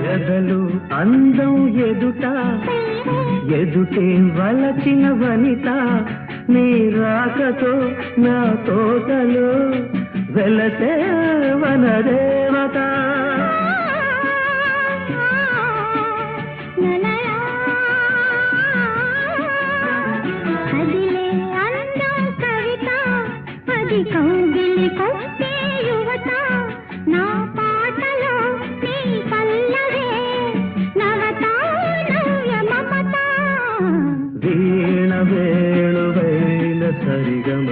ఎదలు అందం ఎదుట ఎదుటే వలచిన వనిత నీ రాకతో నా తోటలో వెలసే వనదేవత కౌగిలి కొట్టే యువత నా పాటలో నీ పల్లవే నవత నవ్య మమత వీణ వేణువైన సరిగమ